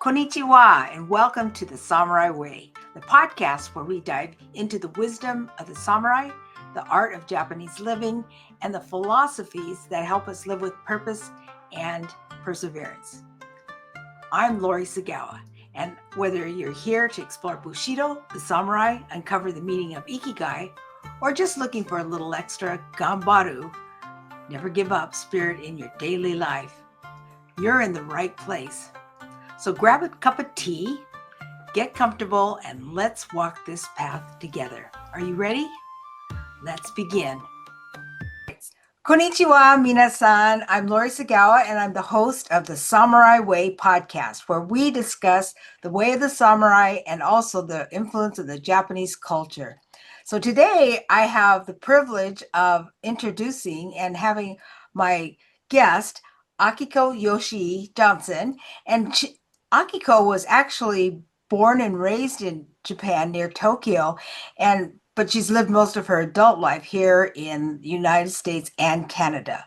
Konnichiwa, and welcome to the Samurai Way, the podcast where we dive into the wisdom of the samurai, the art of Japanese living, and the philosophies that help us live with purpose and perseverance. I'm Lori Sagawa, and whether you're here to explore Bushido, the samurai, uncover the meaning of Ikigai, or just looking for a little extra gambaru, never give up spirit in your daily life, you're in the right place. So grab a cup of tea, get comfortable, and let's walk this path together. Are you ready? Let's begin. Konnichiwa, minasan. I'm Lori Sagawa, and I'm the host of the Samurai Way podcast, where we discuss the way of the samurai and also the influence of the Japanese culture. So today I have the privilege of introducing and having my guest, Akiko Yoshii Johnson, and Akiko was actually born and raised in Japan near Tokyo, but she's lived most of her adult life here in the United States and Canada.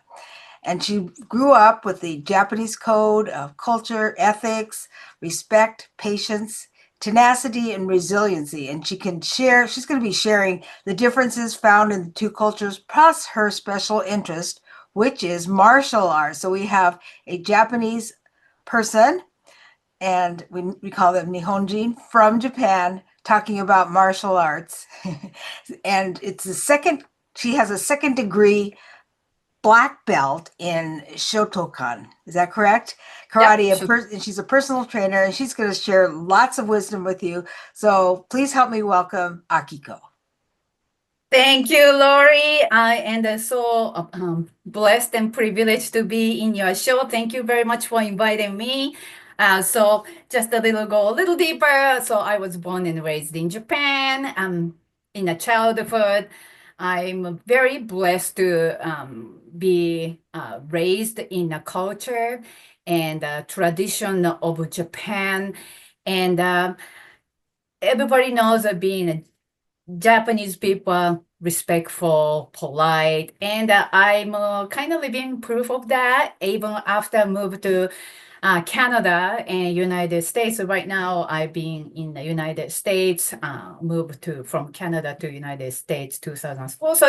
And she grew up with the Japanese code of culture, ethics, respect, patience, tenacity, and resiliency. And she's going to be sharing the differences found in the two cultures, plus her special interest, which is martial arts. So we have a Japanese person, and we call them Nihonjin, from Japan, talking about martial arts. And she has a second degree black belt in Shotokan. Is that correct? Karate. Yep. And she's a personal trainer, and she's going to share lots of wisdom with you. So please help me welcome Akiko. Thank you, Lori. I am so blessed and privileged to be in your show. Thank you very much for inviting me. So just go a little deeper. So I was born and raised in Japan. In a childhood, I'm very blessed to be raised in a culture and a tradition of Japan. And everybody knows that being Japanese people respectful, polite, and I'm kind of living proof of that even after I moved to Canada and United States. So right now I've been in the United States, moved from Canada to United States 2004. So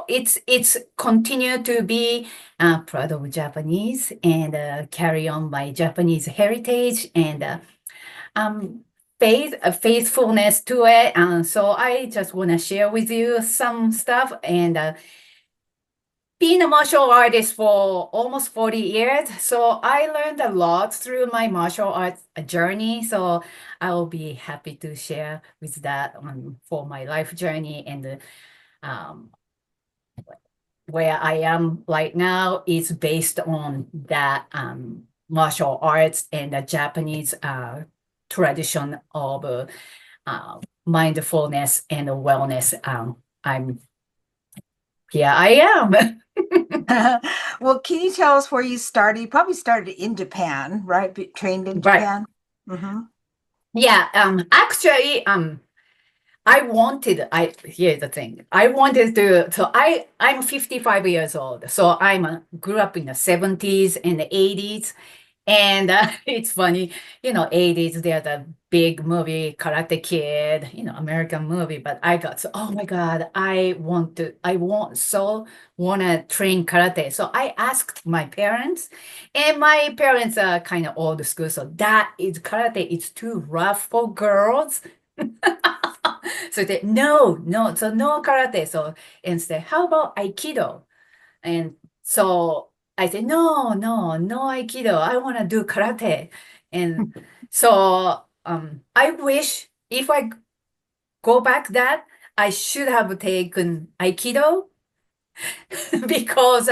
it's continued to be proud of Japanese and carry on my Japanese heritage and faithfulness to it. So I just want to share with you some stuff. And being a martial artist for almost 40 years, so I learned a lot through my martial arts journey. So I will be happy to share with that for my life journey. And where I am right now is based on that martial arts and the Japanese tradition of mindfulness and wellness. Here I am. Well, can you tell us where you started? You probably started in Japan, right? Trained in Japan? Right. Mm-hmm. Yeah, actually, here's the thing. I'm 55 years old. So grew up in the 70s and the 80s. And it's funny, 80s, they're the big movie, Karate Kid, American movie. But oh my God, I want to train karate. So I asked my parents, and my parents are kind of old school. So karate is too rough for girls. So they, no, so no karate. So instead, how about Aikido? And so I said, no Aikido. I want to do karate. And so I wish if I go back that, I should have taken Aikido because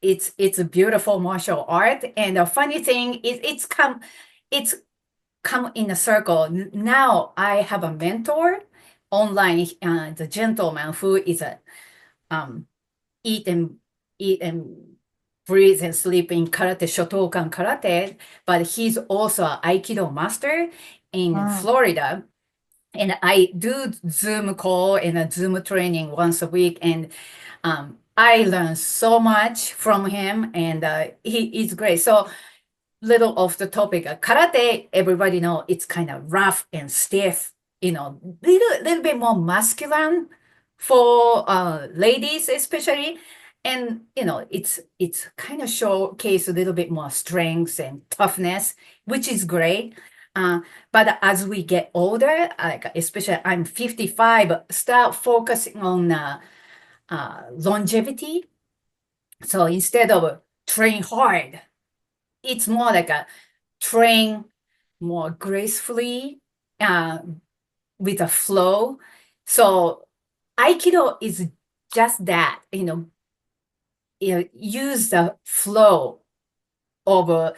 it's a beautiful martial art. And the funny thing is it's come in a circle. Now I have a mentor online, the gentleman who is a eat and breathe and sleep in karate, Shotokan Karate, but he's also an Aikido master in Florida. And I do Zoom call and a Zoom training once a week. And I learned so much from him, and he is great. So little off the topic. Karate, everybody know it's kind of rough and stiff, little bit more masculine for ladies especially. And it's kind of showcase a little bit more strength and toughness, which is great. Uh, but as we get older, like especially I'm 55, start focusing on longevity. So instead of train hard, it's more like a train more gracefully, uh, with a flow. So Aikido is just that, use the flow of a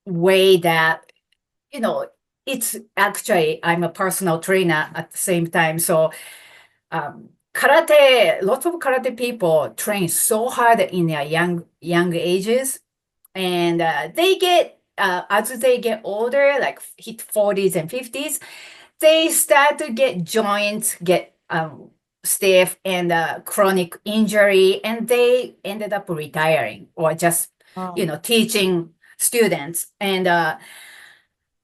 way that, it's actually, I'm a personal trainer at the same time. So karate, lots of karate people train so hard in their young ages, and as they get older, like hit 40s and 50s, they start to get joints, get stiff and chronic injury, and they ended up retiring or just Oh. teaching students. And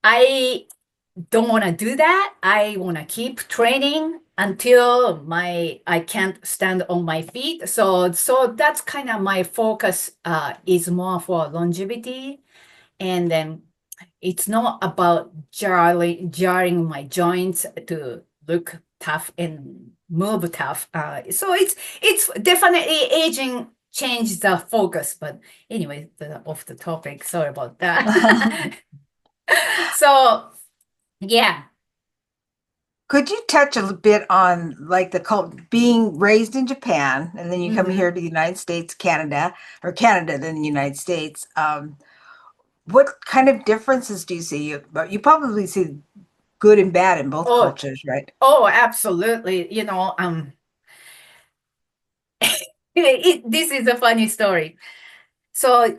I don't want to do that. I want to keep training until I can't stand on my feet. So that's kind of my focus, is more for longevity. And then it's not about jarring my joints to look tough and move tough. So it's definitely aging changed the focus. But anyway, off the topic. Sorry about that. So yeah. Could you touch a bit on like the being raised in Japan and then you come Mhm. here to the United States, Canada, or Canada, then the United States? What kind of differences do you see? You probably see good and bad in both Oh, cultures, right? oh, absolutely. This is a funny story. So,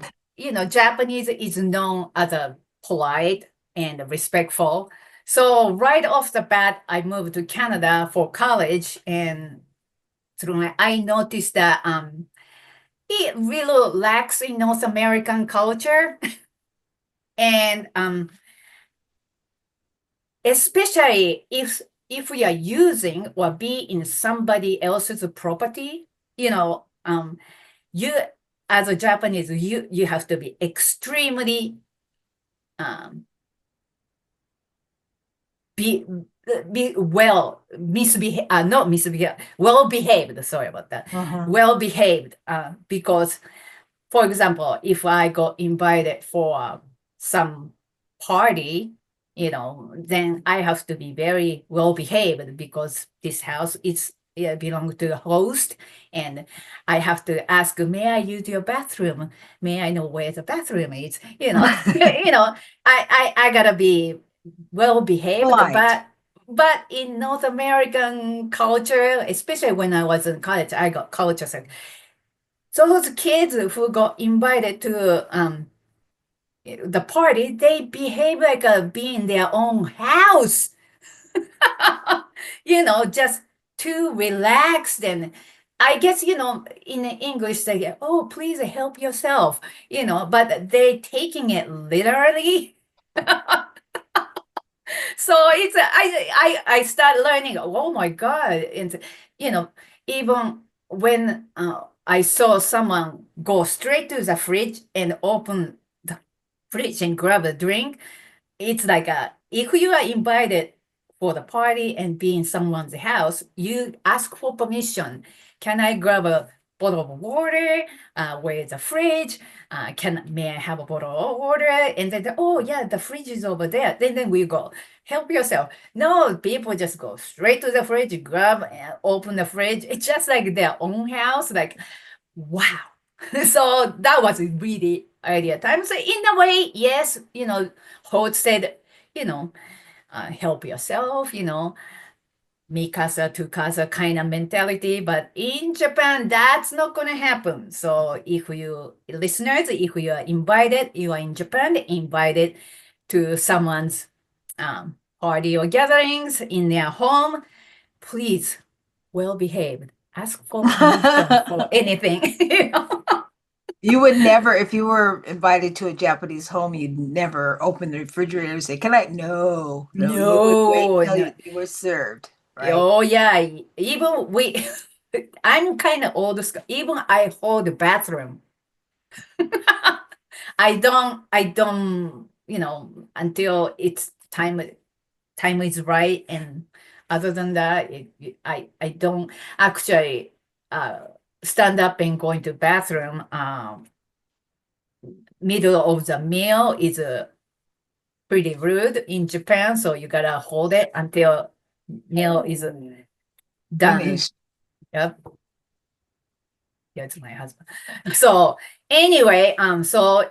Japanese is known as a polite and respectful. So right off the bat, I moved to Canada for college, and I noticed that it really lacks in North American culture, and especially if we are using or be in somebody else's property, you as a Japanese, you have to be extremely um, be be well misbehave not misbehave well behaved. Sorry about that. Mhm. Well behaved, because, for example, if I got invited for some party, then I have to be very well behaved because this house is belongs to the host, and I have to ask, may I use your bathroom? May I know where the bathroom is? I gotta be well behaved, Polite. but in North American culture, especially when I was in college, I got culture shock. So those kids who got invited to the party, they behave like being in their own house, just too relaxed. And I guess, in English, they get, oh, please help yourself, but they taking it literally. So I start learning, oh my God. And, you know, even when I saw someone go straight to the fridge and open the fridge and grab a drink, it's like if you are invited for the party and be in someone's house, you ask for permission. Can I grab a bottle of water? Where's the fridge? May I have a bottle of water? And then, oh yeah, the fridge is over there. Then we go, help yourself. No, people just go straight to the fridge, grab and open the fridge. It's just like their own house. Like, wow. So that was really idea time. So in a way, yes, Holt said, you know, help yourself, mikasa to kasa kind of mentality. But in Japan, that's not going to happen. So if you listeners, if you are invited, you are in Japan, invited to someone's party or gatherings in their home, please, well behaved. Ask for permission for anything. You would never, if you were invited to a Japanese home, you'd never open the refrigerator and say, "Can I?" No, no, you would wait No, till no. you were served, right? Oh yeah, even we I'm kind of old school. Even I hold the bathroom. I don't, until it's time is right. And other than that, I don't actually uh stand up and go into bathroom. Middle of the meal is pretty rude in Japan, so you gotta hold it until meal is done. Finished. Yep. Yeah, it's my husband. So anyway, so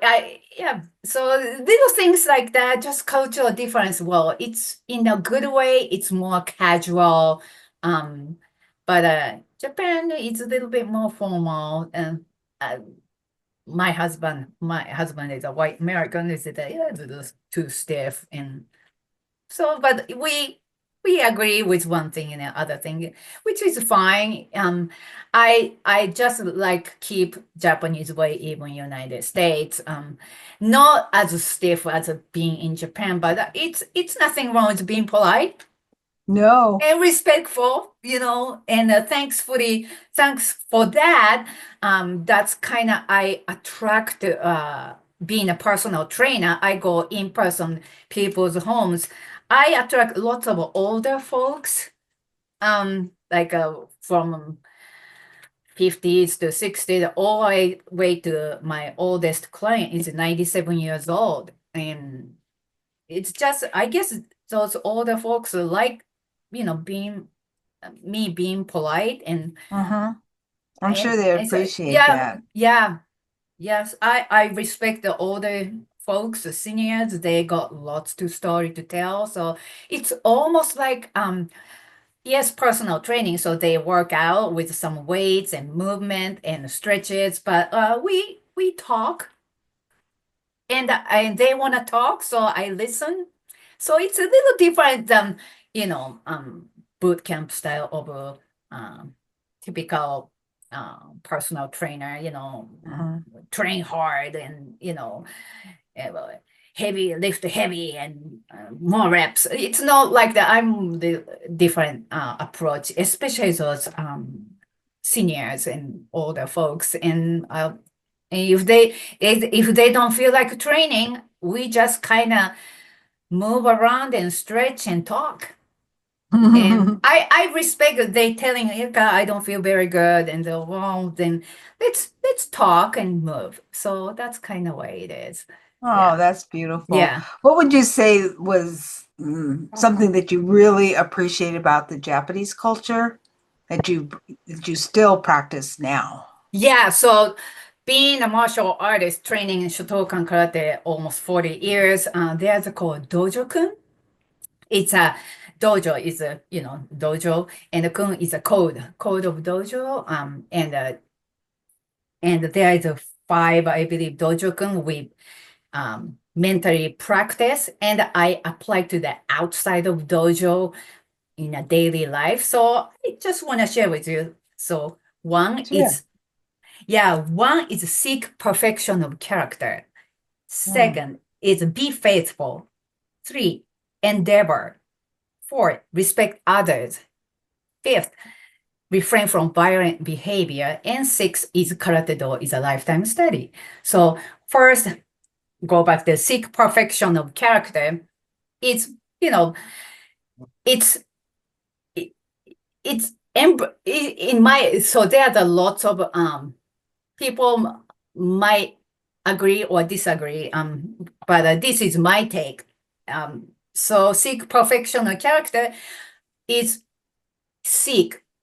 little things like that, just cultural difference. Well, it's in a good way, it's more casual. But Japan is a little bit more formal. And uh, my husband is a white American, is that yeah, it's a little too stiff. And so, but we agree with one thing and the other thing, which is fine. I just like keep Japanese way, even United States. Not as stiff as being in Japan, but it's nothing wrong with being polite No. and respectful, and thanks for that. That's kind of I attract being a personal trainer. I go in person people's homes. I attract lots of older folks, like from 50s to 60s, all the way to my oldest client is 97 years old. And it's just, I guess those older folks like, being me being polite. and Mm-hmm. I'm sure and they and so appreciate yeah, that. yeah, yes, I respect the older folks, the seniors. They got lots to story to tell, so it's almost like yes, personal training. So they work out with some weights and movement and stretches, but we talk, and they want to talk, so I listen. So it's a little different than, you know, um, boot camp style of a typical personal trainer, Mm-hmm. train hard and, uh, heavy, lift heavy and more reps. It's not like that. I'm the different approach, especially those seniors and older folks. And if they don't feel like training, we just kind of move around and stretch and talk. And I respect that they telling Ilka I don't feel very good, and well, then let's talk and move. So that's kind of way it is. Oh, Yeah. that's beautiful. Yeah. What would you say was something that you really appreciate about the Japanese culture that you still practice now? Yeah. So being a martial artist training in Shotokan Karate almost 40 years, there's a called Dojo Kun. It's a dojo is a, dojo, and the kun is a code of dojo. And there is a five, I believe, dojo kun with mentally practice, and I apply to the outside of dojo in a daily life. So I just want to share with you. So Sure. one is seek perfection of character. Mm. Second is be faithful. Three, endeavor. Four, respect others. Fifth, refrain from violent behavior. And six is karate do is a lifetime study. So first, go back to seek perfection of character. It's, you know, it's it's in my, so there are lots of people might agree or disagree, but this is my take. So seek perfection of character is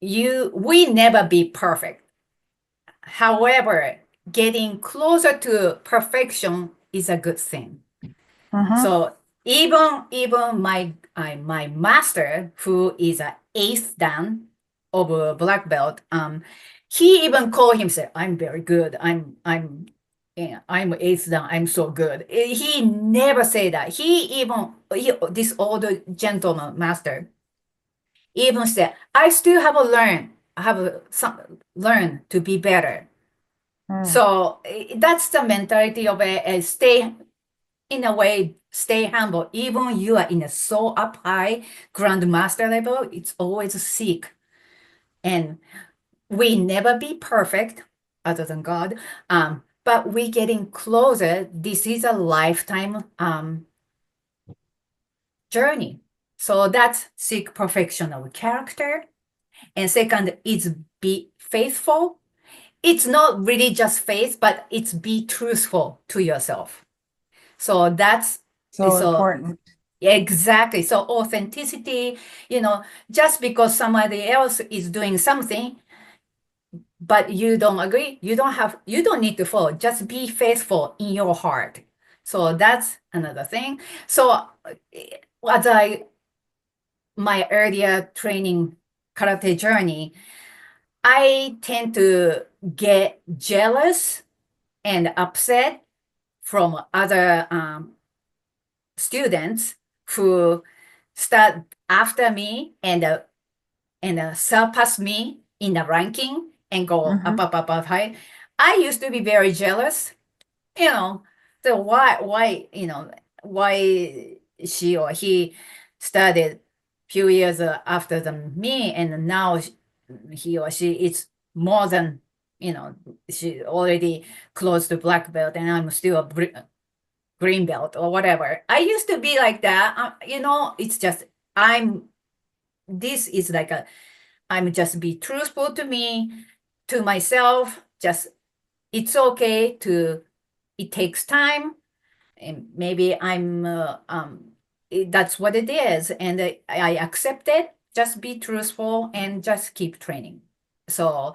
we never be perfect. However, getting closer to perfection is a good thing. Mm-hmm. So even my master, who is an eighth dan of a black belt, he even called himself, "I'm very good. I'm eighth dan. I'm so good." He never say that. This older gentleman master even said, "I still have a learn. I have some learn to be better." Mm. So that's the mentality of a stay, in a way, stay humble. Even you are in a so up high grandmaster level, it's always seek. And we never be perfect other than God. But we getting closer. This is a lifetime journey. So that's seek perfection of character. And second is be faithful. It's not really just faith, but it's be truthful to yourself. So that's So so important. exactly. So authenticity, just because somebody else is doing something, but you don't agree, you don't need to follow. Just be faithful in your heart. So that's another thing. So as I my earlier training karate journey, I tend to get jealous and upset from other students who start after me and surpass me in the ranking and go Hmm. up high. I used to be very jealous, you know. So why she or he started few years after than me, and now he or she is more than, she already close to black belt, and I'm still a green belt or whatever. I used to be like that. It's just I'm. This is like a. I'm just be truthful to me, to myself. Just it's okay to. It takes time, and maybe that's what it is, and I accept it. Just be truthful and just keep training. So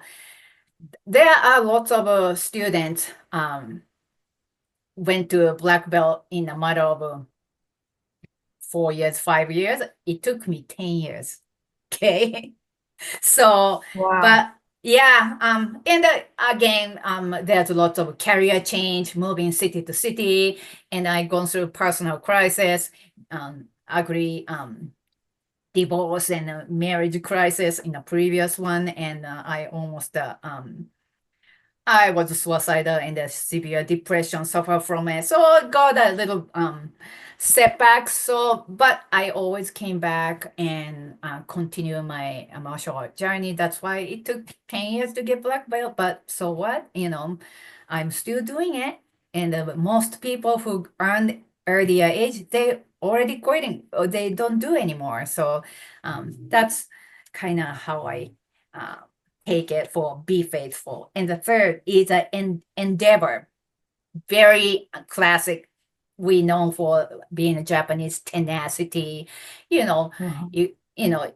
there are lots of students went to a black belt in a matter of 4 years, 5 years. It took me 10 years. Okay. So, Wow. but yeah, and again, there's lots of career change, moving city to city, and I gone through personal crisis, agree, divorce and marriage crisis in the previous one, and I was suicidal and a severe depression, suffer from it. So I got a little setback. So, but I always came back and continue my martial art journey. That's why it took 10 years to get black belt. But so what? I'm still doing it. And most people who earned earlier age, they already quitting or they don't do anymore. So that's kind of how I uh, take it for be faithful. And the third is an endeavor, very classic. We know for being a Japanese tenacity. You know, Mhm.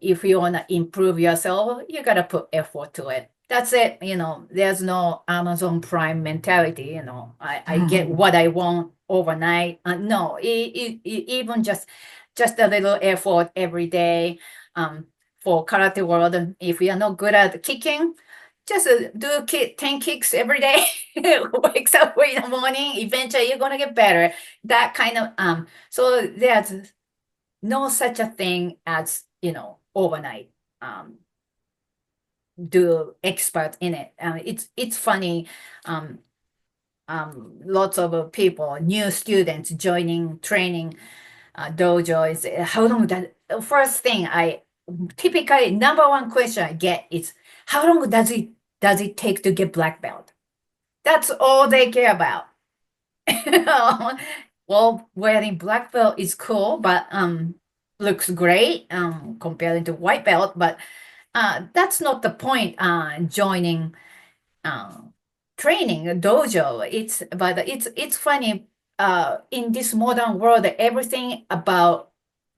if you want to improve yourself, you gotta put effort to it. That's it. There's no Amazon Prime mentality. I get what I want overnight. No, even just a little effort every day. For karate world, if you are not good at kicking, just do 10 kicks every day. Wakes up in the morning, eventually you're gonna get better. That kind of so there's no such a thing as overnight do expert in it. It's funny. um Lots of people, new students joining training dojo is how long that first thing I typically number one question I get is how long does it take to get black belt? That's all they care about. Well, wearing black belt is cool, but looks great compared to white belt, but that's not the point joining uh, training a dojo. It's funny in this modern world everything about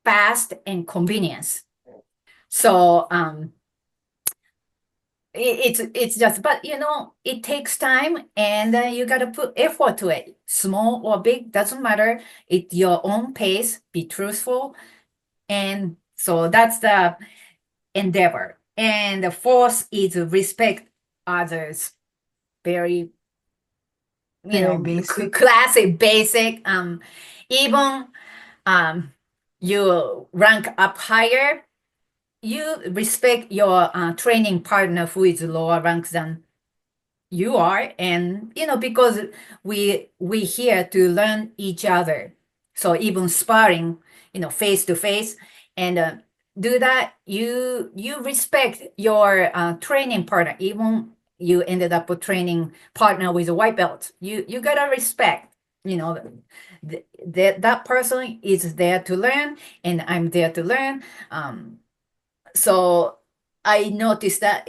fast and convenience. So it's just, but it takes time, and you got to put effort to it, small or big, doesn't matter. It's your own pace, be truthful. And so that's the endeavor. And the fourth is respect others. Very Very basic. classic basic. Even um you rank up higher, you respect your training partner who is lower rank than you are, and because we here to learn each other. So even sparring, face to face, and do that, you respect your training partner. Even you ended up with training partner with a white belt, you gotta respect, that person is there to learn, and I'm there to learn. So I noticed that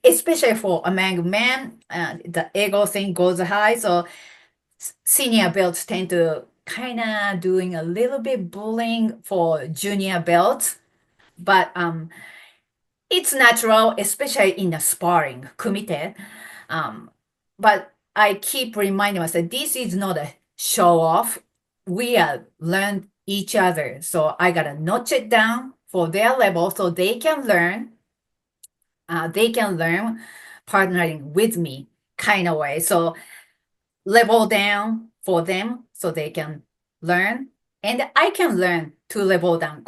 especially for among men, the ego thing goes high. So senior belts tend to kind of doing a little bit bullying for junior belts, but it's natural, especially in the sparring kumite. Um, but I keep reminding myself this is not a show off. We are learn each other, so I gotta notch it down for their level so they can learn. They can learn partnering with me kind of way. So level down for them so they can learn, and I can learn to level down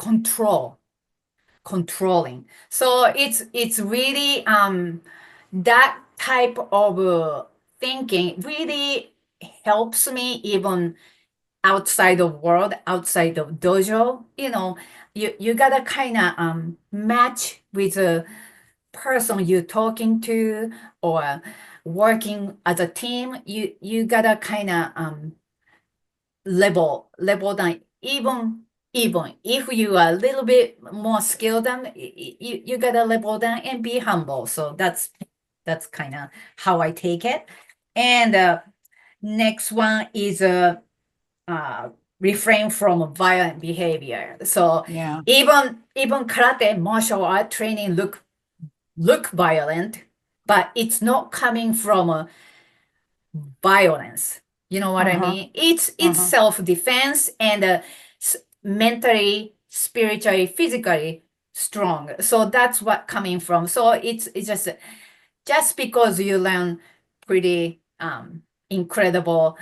controlling. So it's really that type of thinking really helps me even outside of world, outside of dojo. You gotta kind of match with a person you're talking to, or working as a team. You gotta kind of level down, even if you are a little bit more skilled than you gotta level down and be humble. So that's kind of how I take it. And next one is uh, refrain from violent behavior. So Yeah. even karate martial art training look violent, but it's not coming from a violence. You know what I Uh-huh. mean? It's Uh-huh. self-defense, and mentally, spiritually, physically strong. So that's what coming from. So it's just because you learn pretty incredible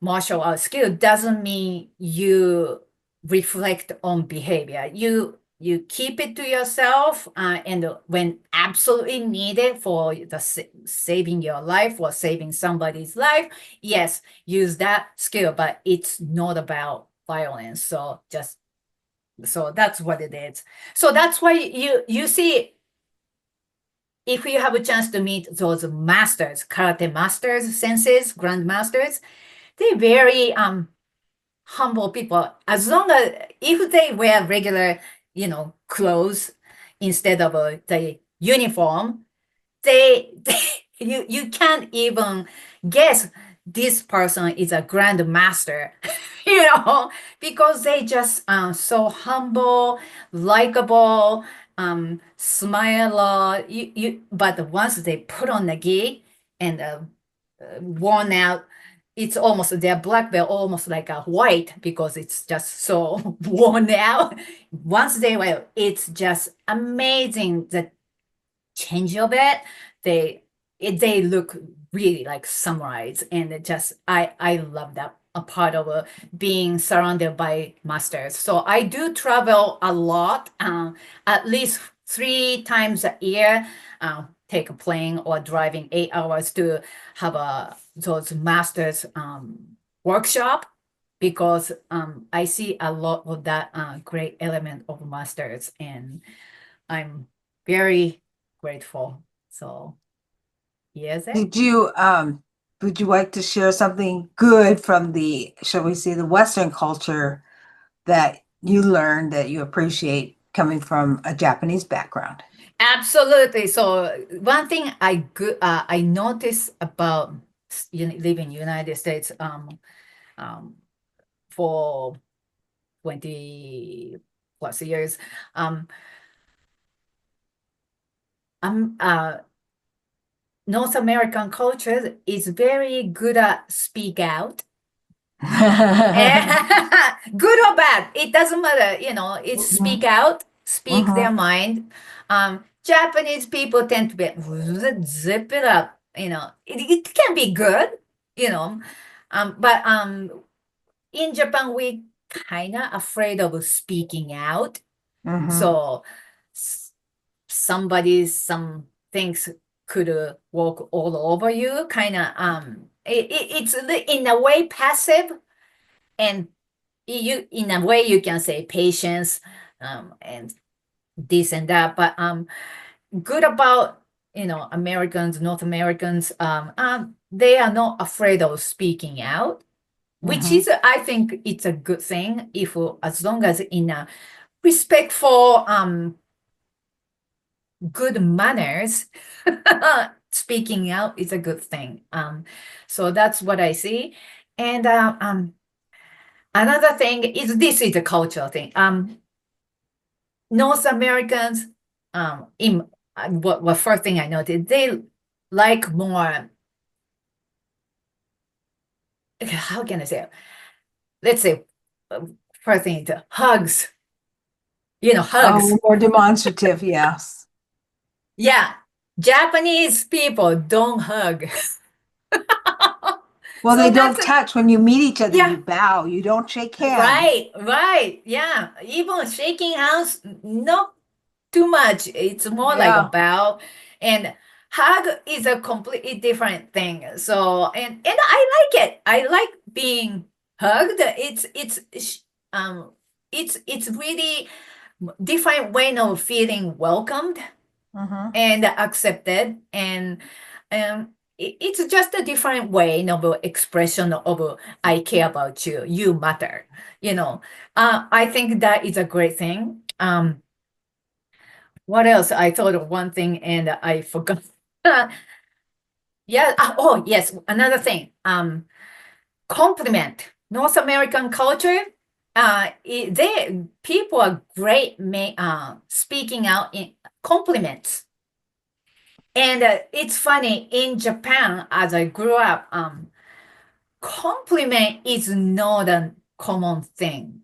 martial art skill doesn't mean you reflect on behavior. You keep it to yourself, and when absolutely needed for the saving your life or saving somebody's life, yes, use that skill. But it's not about violence. So that's what it is. So that's why you see, if you have a chance to meet those masters, karate masters, senseis, grandmasters, they're very humble people. As long as if they wear regular, clothes instead of the uniform, they you can't even guess this person is a grandmaster, because they just so humble, likable, smile a lot. But once they put on the gi and worn out, it's almost their black belt almost like a white because it's just so worn out. Once they wear, it's just amazing the change of it. They look really like samurais, and I love that a part of being surrounded by masters. So I do travel a lot, at least 3 times a year. Take a plane or driving 8 hours to have a those masters workshop, because I see a lot of that great element of masters, and I'm very grateful. So, yes, it. Did you would you like to share something good from the, shall we say, the Western culture that you learned that you appreciate coming from a Japanese background? Absolutely. So one thing I noticed about living in United States um for 20 plus years, um I'm North American culture is very good at speak out. Good or bad, it doesn't matter. It's speak out, speak their Mhm. mind. Japanese people tend to be zip it up. It can be good, you know. But in Japan, we kind of afraid of speaking out. Mhm. So some things could walk all over you, kind of it's in a way passive, and you in a way you can say patience, and this and that, but good about Americans, North Americans, they are not afraid of speaking out, which Mhm. is, I think it's a good thing, if as long as in a respectful, good manners. Speaking out is a good thing. So that's what I see. And another thing is, this is a cultural thing. North Americans, in what first thing I noticed, they like more. How can I say it? Let's say, first thing, the hugs. Oh, Hugs. more demonstrative, yes. Yeah, Japanese people don't hug. Well, they So don't that's touch. When you meet each other, yeah. you bow. You don't shake hands. Right, right. Yeah. Even shaking hands, not too much. It's more like a Yeah. bow. And hug is a completely different thing. So, and I like it. I like being hugged. Um it's really different way of feeling welcomed Hmm. and accepted, and it's just a different way of expression of I care about you, you matter, I think that is a great thing. What else? I thought of one thing and I forgot. Yeah. Oh yes, another thing. Compliment. North American culture, they people are great speaking out in compliments. And it's funny, in Japan, as I grew up, compliment is not a common thing.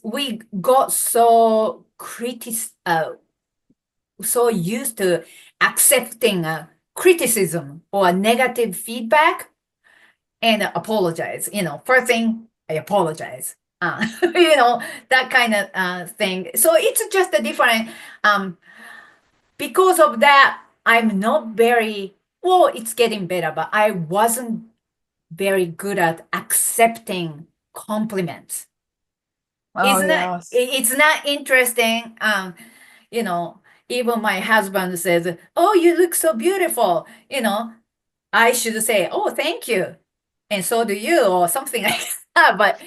We got so used to accepting criticism or negative feedback and apologize. First thing, I apologize. That kind of thing. So it's just a different. Because of that, I'm not very well. It's getting better, but I wasn't very good at accepting compliments. Oh, Isn't it? yes. It's not interesting. You know, Even my husband says, "Oh, you look so beautiful." I should say, "Oh, thank you," and so do you, or something like that. But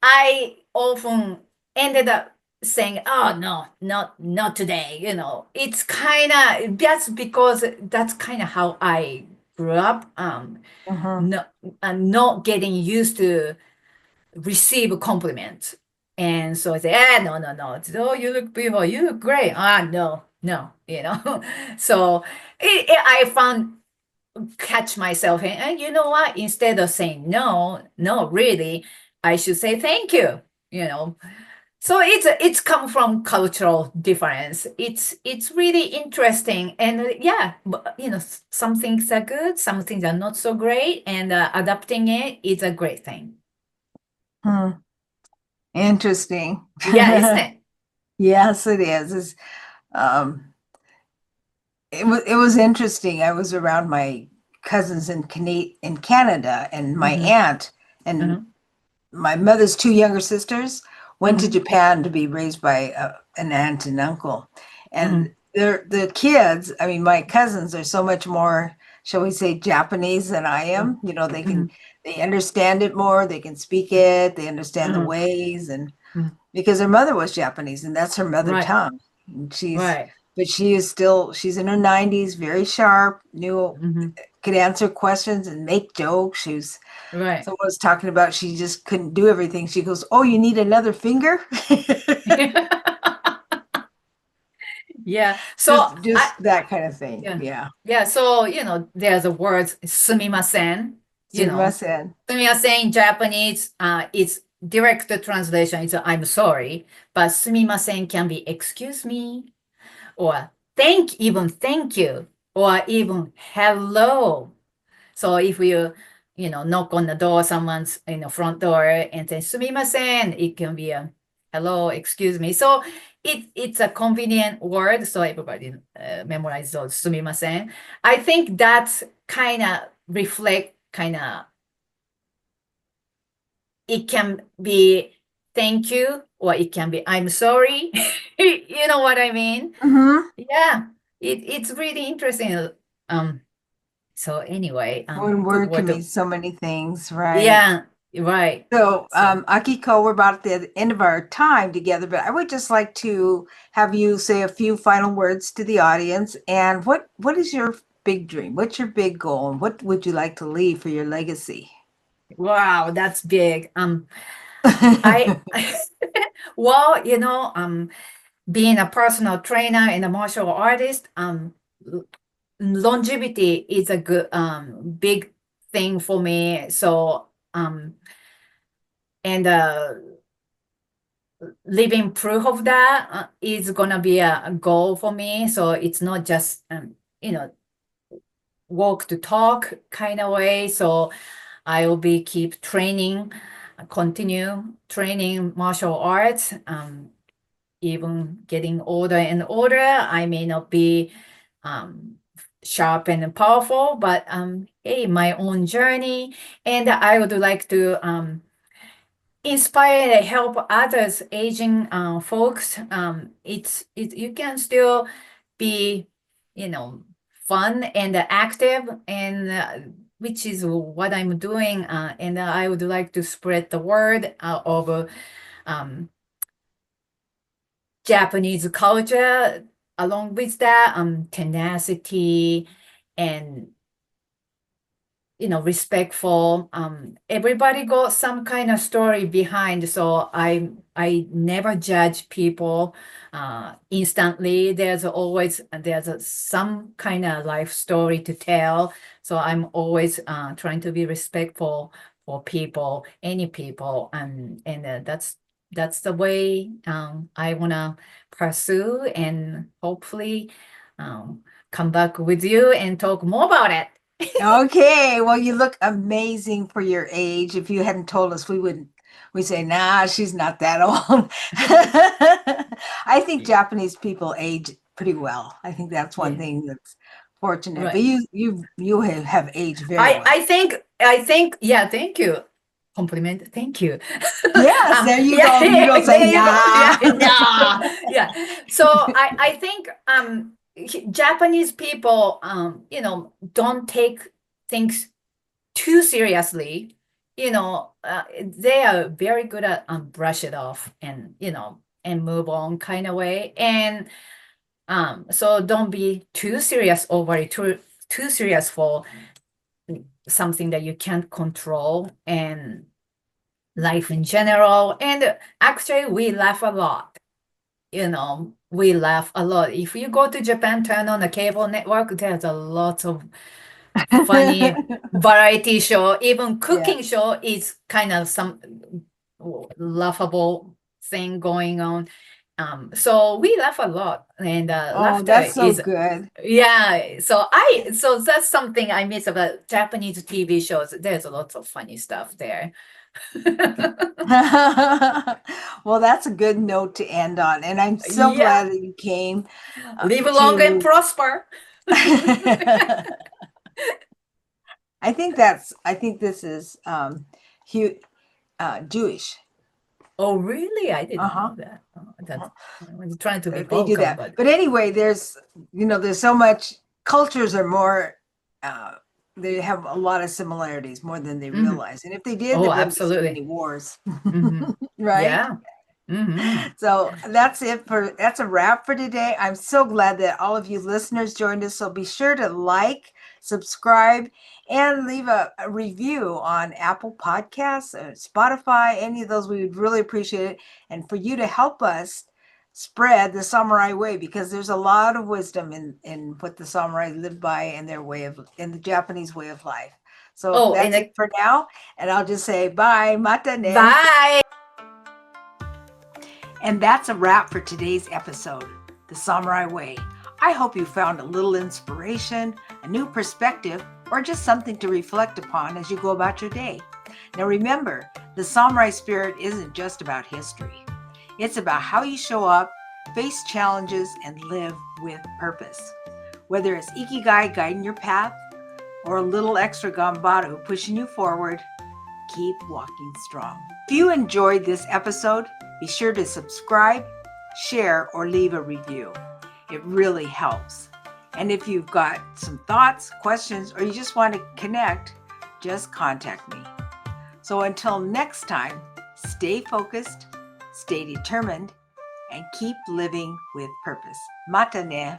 I often ended up saying, "Oh no, not today." It's kind of that's because that's kind of how I grew up. Hmm. Not getting used to receive compliments, and so I say, no, no, no. Oh, you look beautiful. You look great. No, no. So I found catch myself, and you know what? Instead of saying no, no, really, I should say thank you. You know, so it's come from cultural difference. It's really interesting, and yeah, but, some things are good, some things are not so great, and adapting it is a great thing. Hmm. Interesting. Yeah, isn't it? Yes, it is. Um, it was interesting. I was around my cousins in Canada, and my Mm-hmm. aunt and Uh-huh. my mother's two younger sisters went to Mm-hmm. Japan to be raised by an aunt and uncle. Mm-hmm. And the kids, I mean, my cousins are so much more, shall we say, Japanese than I am. Mm-hmm. They understand it more, they can speak it, they understand the Uh-huh. ways, and Mm. because her mother was Japanese and that's her mother Right, tongue. And right. but she's in her 90s, very sharp, knew, Mm-hmm. could answer questions and make jokes. Right. Someone was talking about she just couldn't do everything. She goes, "Oh, you need another finger?" Yeah. So Just that kind of thing. yeah. Yeah. Yeah. So, there's a word, sumimasen, you know. Sumimasen. Sumimasen in Japanese, it's direct translation. It's I'm sorry, but sumimasen can be excuse me, or even thank you, or even hello. So if knock on the door, someone's in the front door and say sumimasen, it can be a hello, excuse me. So it's a convenient word, so everybody memorize those. Sumimasen. I think that's kind of reflect kind of it can be thank you or it can be I'm sorry. You know what I mean? Mm-hmm. Yeah, it's really interesting. Um, so anyway, One good word can word. mean so many things, right? Yeah, right. So, So Akiko, we're about at the end of our time together, but I would just like to have you say a few final words to the audience. And what is your big dream? What's your big goal? And what would you like to leave for your legacy? wow, that's big. I well, being a personal trainer and a martial artist, longevity is a good big thing for me. So and living proof of that is gonna be a goal for me. So it's not just walk to talk kind of way. So I will be keep training, continue training martial arts. Even getting older and older, I may not be sharp and powerful, but hey, my own journey, and I would like to inspire and help others, aging folks. You can still be, you know, fun and active, and which is what I'm doing. And I would like to spread the word of um, Japanese culture, along with that, tenacity and respectful. Everybody got some kind of story behind, so I never judge people instantly. There's some kind of life story to tell. So I'm always trying to be respectful for people, any people, and that's the way I wanna pursue, and hopefully come back with you and talk more about it. Okay, well, you look amazing for your age. If you hadn't told us, we'd say, nah, she's not that old. I think Japanese people age pretty well. I think that's one Yeah, thing that's fortunate. But right. you have aged very I well. I think I think yeah, thank you. Compliment, thank you. Yes, there you Yeah, go. You yeah, don't say there you go. nah. Yeah, nah. Yeah. So I think Japanese people don't take things too seriously. They are very good at brush it off and and move on kind of way. And so don't be too serious over it, too serious for something that you can't control, and life in general. And actually, we laugh a lot. We laugh a lot. If you go to Japan, turn on the cable network, there's a lot of funny variety show. Even cooking Yes. show is kind of some laughable thing going on. So we laugh a lot, and Oh, laughter that's so is good. yeah. So that's something I miss about Japanese TV shows. There's a lot of funny stuff there. Well, that's a good note to end on. And I'm so Yeah. glad that you came Live long and to prosper. I think this is hu Jewish. Oh, really? I didn't Uh-huh. know that. That's I was trying to be They do welcome, that. but But anyway, there's so much cultures are more uh they have a lot of similarities more than they mhm. realize. And if they did, there Oh, wouldn't be so absolutely. many wars. Hmm. Right? Yeah. Hmm. So that's a wrap for today. I'm so glad that all of you listeners joined us. So be sure to like, subscribe, and leave a review on Apple Podcasts, Spotify, any of those. We would really appreciate it. And for you to help us spread the samurai way, because there's a lot of wisdom in what the samurai lived by and in the Japanese way of life. So Oh, that's and it for now. And I'll just say bye, mata ne. bye. And that's a wrap for today's episode, The Samurai Way. I hope you found a little inspiration, a new perspective, or just something to reflect upon as you go about your day. Now remember, the samurai spirit isn't just about history. It's about how you show up, face challenges, and live with purpose. Whether it's Ikigai guiding your path or a little extra Ganbaru pushing you forward, keep walking strong. If you enjoyed this episode, be sure to subscribe, share, or leave a review. It really helps. And if you've got some thoughts, questions, or you just want to connect, just contact me. So until next time, stay focused, stay determined, and keep living with purpose. Mata ne.